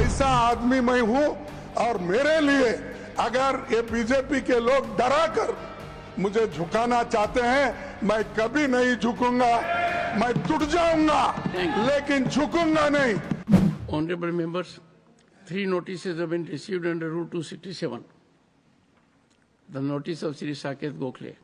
ऐसा आदमी मैं हूं और मेरे लिए अगर ये बीजेपी के लोग डरा कर मुझे झुकाना चाहते हैं, मैं कभी नहीं झुकूंगा। मैं टूट जाऊंगा लेकिन झुकूंगा नहीं। Honorable members, 3 notices have been received under Rule 267. The notice of Sri Saket Gokhale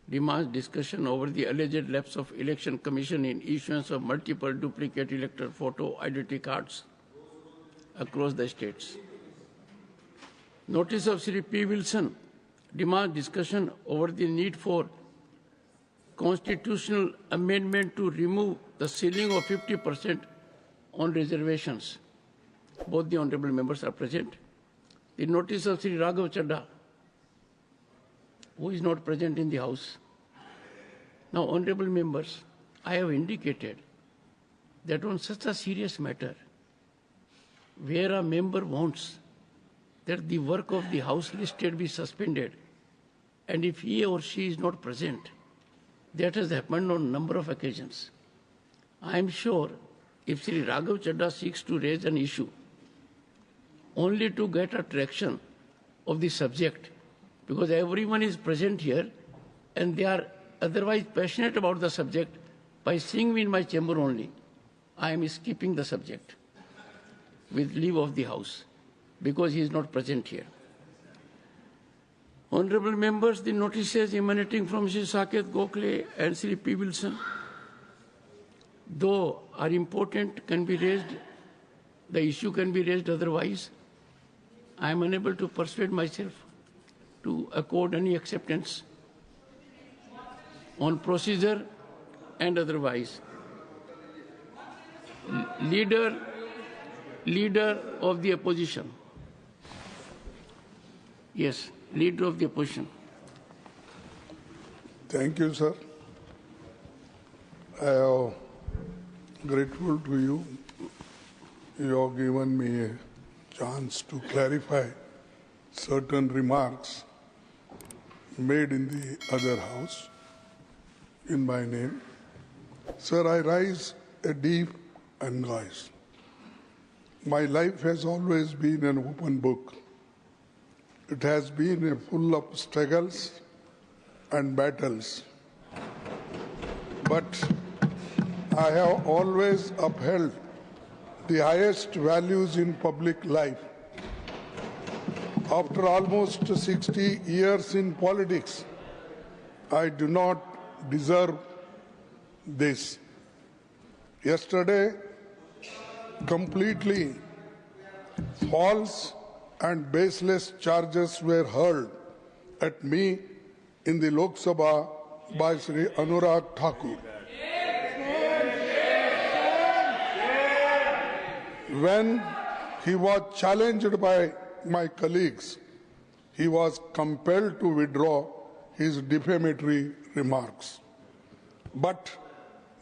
demands discussion over the alleged lapse of Election Commission in issuance of multiple duplicate electoral photo identity cards across the states. Notice of Sri P. Wilson demands discussion over the need for constitutional amendment to remove the ceiling of 50% on reservations. Both the honorable members are present. The notice of Sri Raghav Chadha, who is not present in the House. Now, honorable members, I have indicated that on such a serious matter, where a member wants that the work of the House listed be suspended, and if he or she is not present, that has happened on a number of occasions. I am sure if Sri Raghav Chadha seeks to raise an issue only to get attraction of the subject, because everyone is present here and they are otherwise passionate about the subject, by seeing me in my chamber only, I am skipping the subject with leave of the House because he is not present here. Honorable members, the notices emanating from Sri Saket Gokhale and Sri P. Wilson, though are important, can be raised, the issue can be raised otherwise. I am unable to persuade myself to accord any acceptance on procedure and otherwise. Leader of the opposition. Yes, leader of the opposition. Thank you, sir. I am grateful to you. You have given me a chance to clarify certain remarks made in the other house in my name. Sir, I rise a deep anguish. My life has always been an open book. It has been full of struggles and battles. But I have always upheld the highest values in public life. After almost 60 years in politics, I do not deserve this. Yesterday, completely false and baseless charges were hurled at me in the Lok Sabha by Sri Anurag Thakur. When he was challenged by my colleagues, he was compelled to withdraw his defamatory remarks. But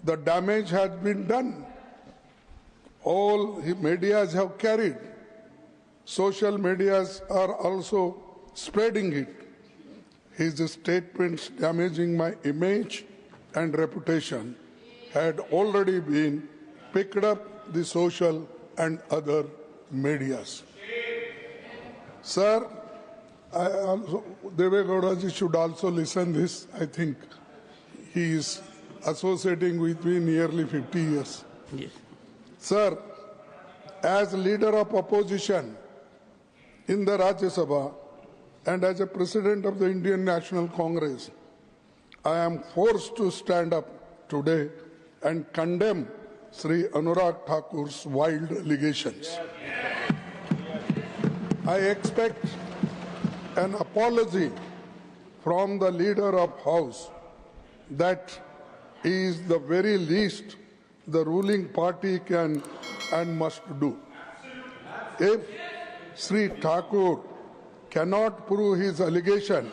the damage has been done. All medias have carried. Social medias are also spreading it. His statements damaging my image and reputation had already been picked up the social and other medias. Sir, Deve Gowda ji should also listen this. I think he is associating with me nearly 50 years. Yes. Sir, as leader of opposition in the Rajya Sabha and as a president of the Indian National Congress, I am forced to stand up today and condemn Sri Anurag Thakur's wild allegations. I expect an apology from the leader of House. That is the very least the ruling party can and must do. If Sri Thakur cannot prove his allegation,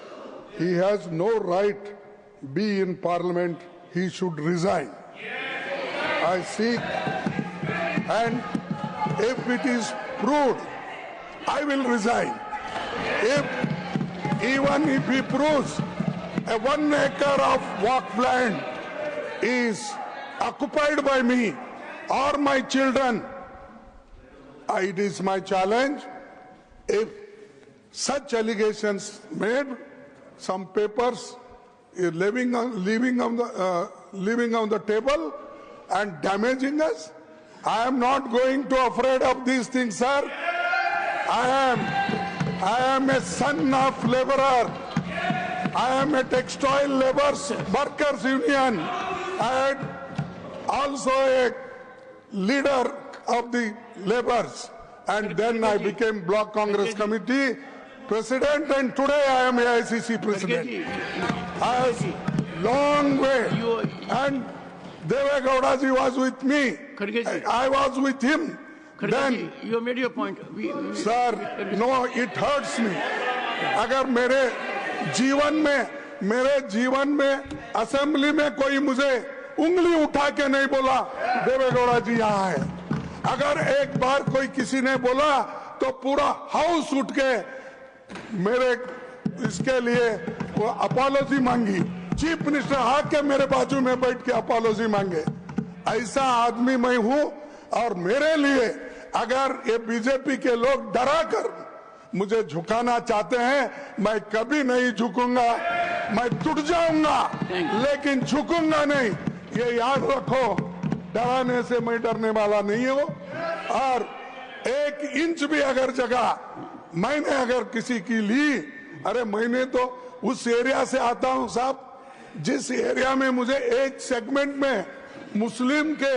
he has no right be in Parliament. He should resign. I seek, and if it is proved, I will resign. Even if he proves a 1 acre of walk land is occupied by me or my children, It is my challenge. If such allegations made, some papers leaving on the table and damaging us, I am not going to afraid of these things, sir. I am a son of laborer. I am a textile laborers workers union. I am also a leader of the laborers, and then I became Block Congress Committee President, and today I am AICC President. I was long way, and Deve Gowda ji was with me. I was with him. Then, you made your point. sir, no, it hurts me. अगर मेरे जीवन में assembly में कोई मुझे उंगली उठा के नहीं बोला देवे गौड़ा जी यहाँ है, अगर एक बार कोई किसी ने बोला तो पूरा हाउस उठ के मेरे इसके लिए वो अपॉलॉजी मांगी, चीफ मिनिस्टर आके मेरे बाजू में बैठ के अपॉलॉजी मांगे। ऐसा आदमी मैं हूं, और मेरे लिए अगर ये बीजेपी के लोग डरा कर मुझे झुकाना चाहते हैं, मैं कभी नहीं झुकूंगा, मैं टूट जाऊंगा लेकिन झुकूंगा नहीं, ये याद रखो। डराने से मैं डरने वाला नहीं हूं, और 1 इंच भी अगर जगह मैंने अगर किसी की ली, अरे मैंने तो उस एरिया से आता हूं साहब, जिस एरिया में मुझे एक सेगमेंट में मुस्लिम के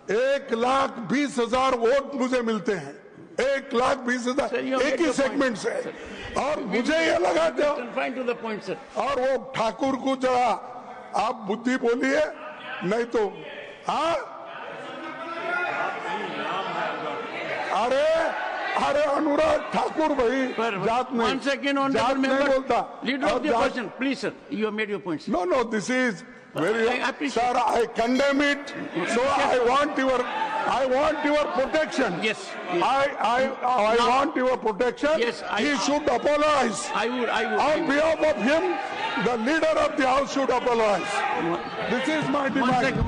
1,20,000 वोट मुझे मिलते हैं, 1,20,000 एक ही सेगमेंट से, और मुझे ये लगा था। और वो ठाकुर को जरा आप बुद्धि बोलिए, नहीं तो हाँ, अरे अनुराग ठाकुर भाई जात नहीं, जात नहीं बोलता। Leader of the opposition, please sir, you have made your points. No, this is very, I appreciate. sir, I condemn it. So I want your protection. Yes. I want your protection. Yes, he should apologize. I would. On behalf of him, the leader of the house should apologize. This is my demand. One second.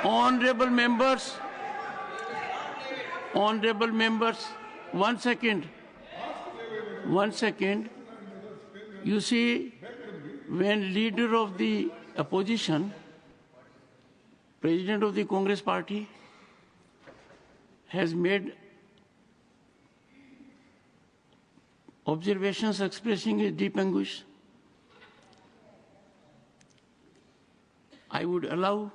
Honorable members, 1 second. You see, when leader of the opposition, president of the Congress party, has made observations expressing his deep anguish, I would allow.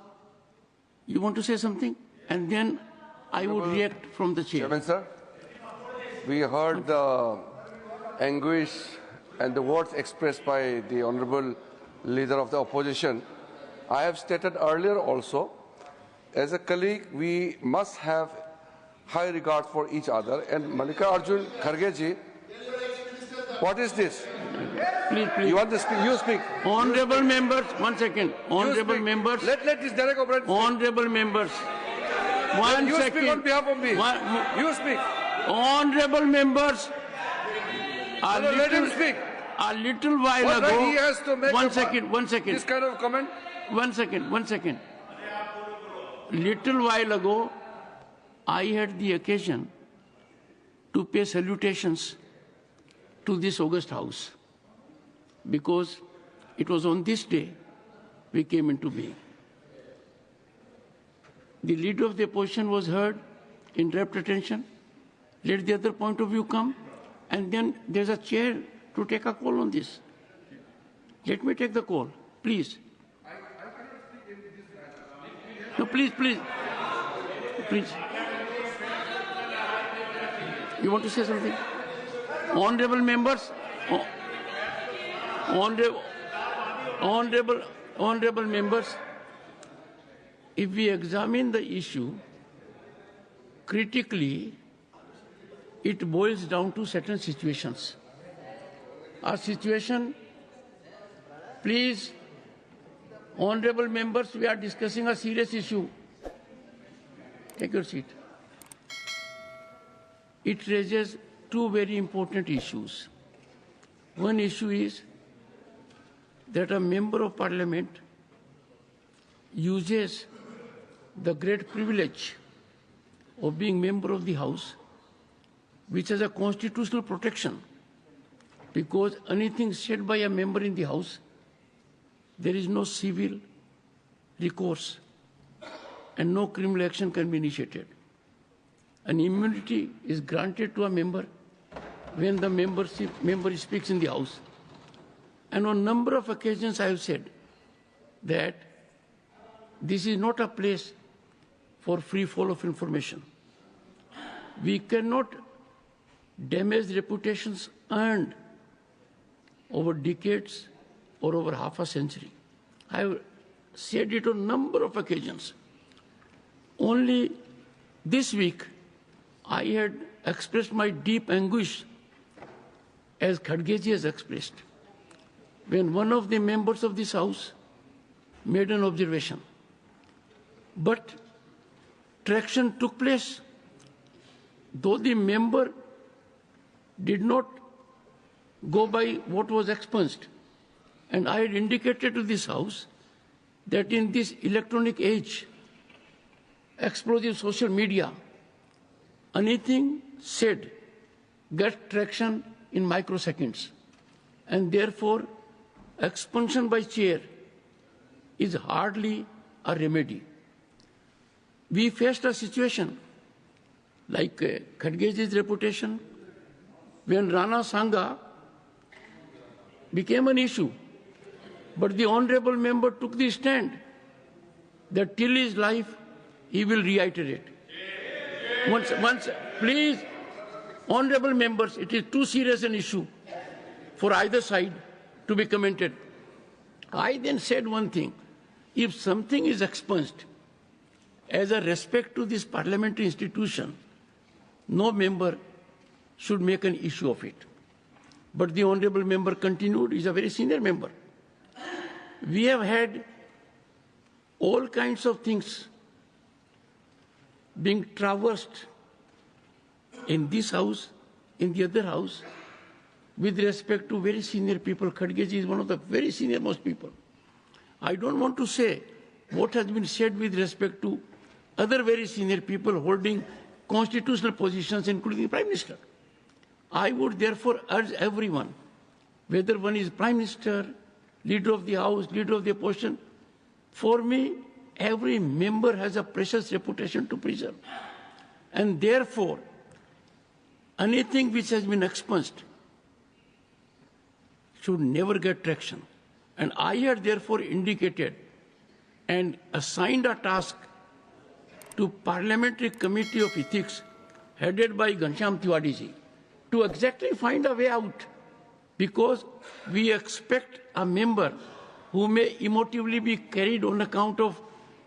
You want to say something? And then I would react from the chair. Chairman, sir, we heard the anguish and the words expressed by the Honorable Leader of the Opposition. I have stated earlier also, as a colleague, we must have high regard for each other. And Mallikarjun Kharge ji, what is this? Please. You want to speak? You speak. Honorable members, 1 second. Honorable members. Let this direct operator speak. Honorable members. You speak on behalf of me. You speak. Honorable members. Let him speak. A little while What ago. right he has to make one second. This kind of comment? 1 second. Little while ago, I had the occasion to pay salutations to this august house, because it was on this day we came into being. The leader of the opposition was heard in rapt attention. Let the other point of view come, and then there's a chair to take a call on this. Let me take the call, please. No, please. You want to say something? Honorable members, honorable members, if we examine the issue critically, it boils down to certain situations. Our situation, please, honorable members, we are discussing a serious issue. Take your seat. It raises two very important issues. One issue is that a member of parliament uses the great privilege of being member of the House, which has a constitutional protection, because anything said by a member in the House, there is no civil recourse and no criminal action can be initiated. An immunity is granted to a member when the member speaks in the House. And on a number of occasions I have said that this is not a place for free fall of information. We cannot damage reputations earned over decades or over half a century. I have said it on a number of occasions. Only this week, I had expressed my deep anguish, as Khadgeji has expressed, when one of the members of this House made an observation. But traction took place, though the member did not go by what was expunged. And I had indicated to this House that in this electronic age, explosive social media, anything said gets traction in microseconds. And therefore, expunction by chair is hardly a remedy. We faced a situation like Khadgeji's reputation when Rana Sangha became an issue. But the honorable member took the stand that till his life, he will reiterate. Once, please, honorable members, it is too serious an issue for either side to be commented. I then said one thing: if something is expunged as a respect to this parliamentary institution, no member should make an issue of it. But the honorable member continued. He is a very senior member. We have had all kinds of things being traversed in this House, in the other House, with respect to very senior people. Khadgeji is one of the very senior most people. I don't want to say what has been said with respect to other very senior people holding constitutional positions, including the Prime Minister. I would therefore urge everyone, whether one is Prime Minister, Leader of the House, Leader of the Opposition, for me, every member has a precious reputation to preserve. And therefore, anything which has been expunged should never get traction. And I had therefore indicated and assigned a task to Parliamentary Committee of Ethics, headed by Ghanshyam Tiwari ji, to exactly find a way out, because we expect a member who may emotively be carried on account of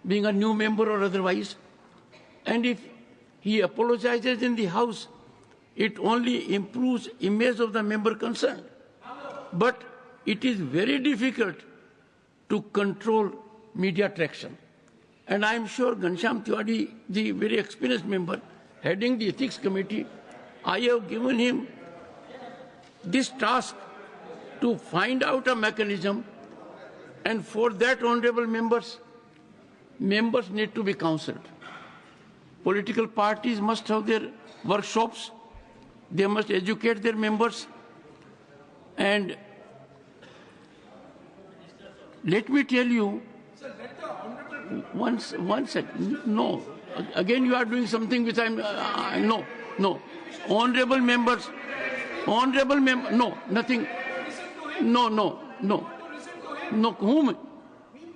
being a new member or otherwise, and if he apologizes in the House, it only improves image of the member concerned. But it is very difficult to control media traction. And I am sure Ghanshyam Tiwari, the very experienced member heading the Ethics Committee, I have given him this task to find out a mechanism, and for that, honorable members need to be counseled. Political parties must have their workshops, they must educate their members, and let me tell you, one second, no, again you are doing something which no, honorable members, no, nothing, no, whom?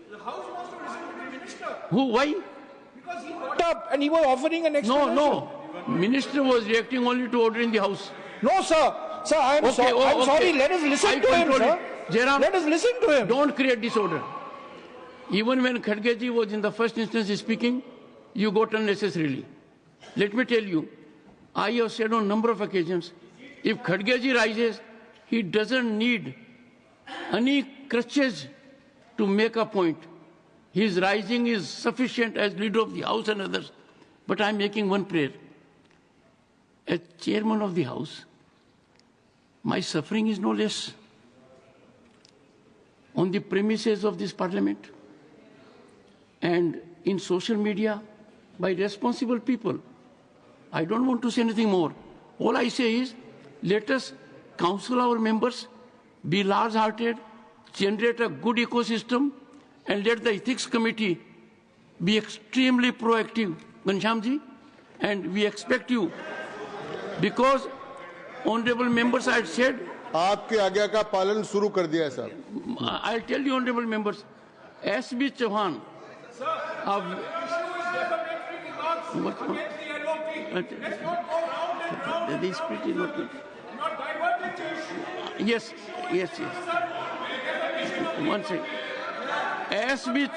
The House wants to listen to the Minister. Who, why? Because he got up and he was offering an explanation. No, Minister was reacting only to order in the House. No, sir. Sir, I'm sorry. Let us listen to him, sir. Jairam, let us listen to him. Don't create disorder. Even when Khadgeji was in the first instance speaking, you got unnecessarily. Let me tell you, I have said on a number of occasions, if Khadgeji rises, he doesn't need any crutches to make a point. His rising is sufficient as leader of the House and others. But I'm making one prayer. As chairman of the House, my suffering is no less on the premises of this Parliament. And and in social media by responsible people. I don't want to say anything more. All I say is, let us counsel our members, be large-hearted, generate a good ecosystem, and let the ethics committee be extremely proactive, Ghanshyamji, and we expect you, because honorable members, I had said, आपकी आज्ञा का पालन शुरू कर दिया है sir. I'll tell you, honorable members, S.B. Chauhan, the spirit is not good. Yes. One second. S.B.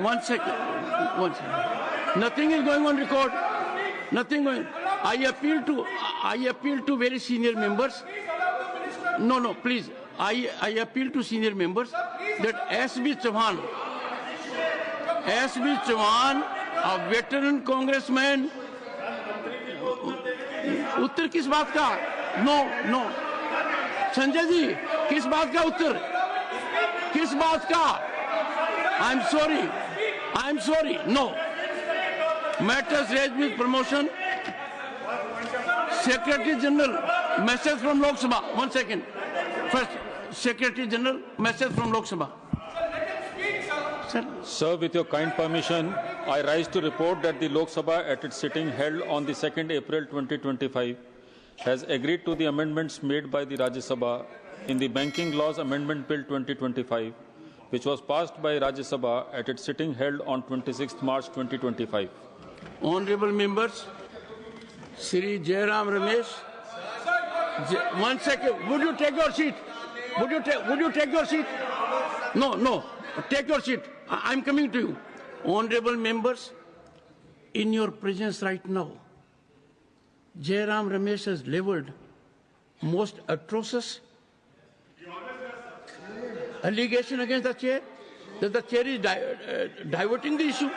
One second. Nothing is going on record. Nothing going. I appeal to very senior members. No, please. I appeal to senior members that S.B. Chauhan, a veteran congressman, उत्तर किस बात का? No. Sanjay ji, किस बात का उत्तर? किस बात का? I'm sorry. No. Matters raised with promotion. Secretary General, message from Lok Sabha. 1 second. First, Secretary General, message from Lok Sabha. Sir, with your kind permission, I rise to report that the Lok Sabha at its sitting held on the 2nd April 2025 has agreed to the amendments made by the Rajya Sabha in the Banking Laws Amendment Bill 2025, which was passed by Rajya Sabha at its sitting held on 26th March 2025. Honorable members, Shri Jairam Ramesh, 1 second. Would you take your seat? Would you take your seat? No. Take your seat. I'm coming to you. Honorable members, in your presence right now, Jairam Ramesh has leveled most atrocious allegation against the chair, that the chair is diverting the issue.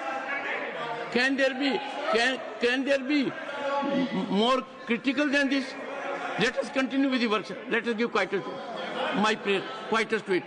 Can there be more critical than this? Let us continue with the work. Let us give quietus to it. My prayer, quietus to it.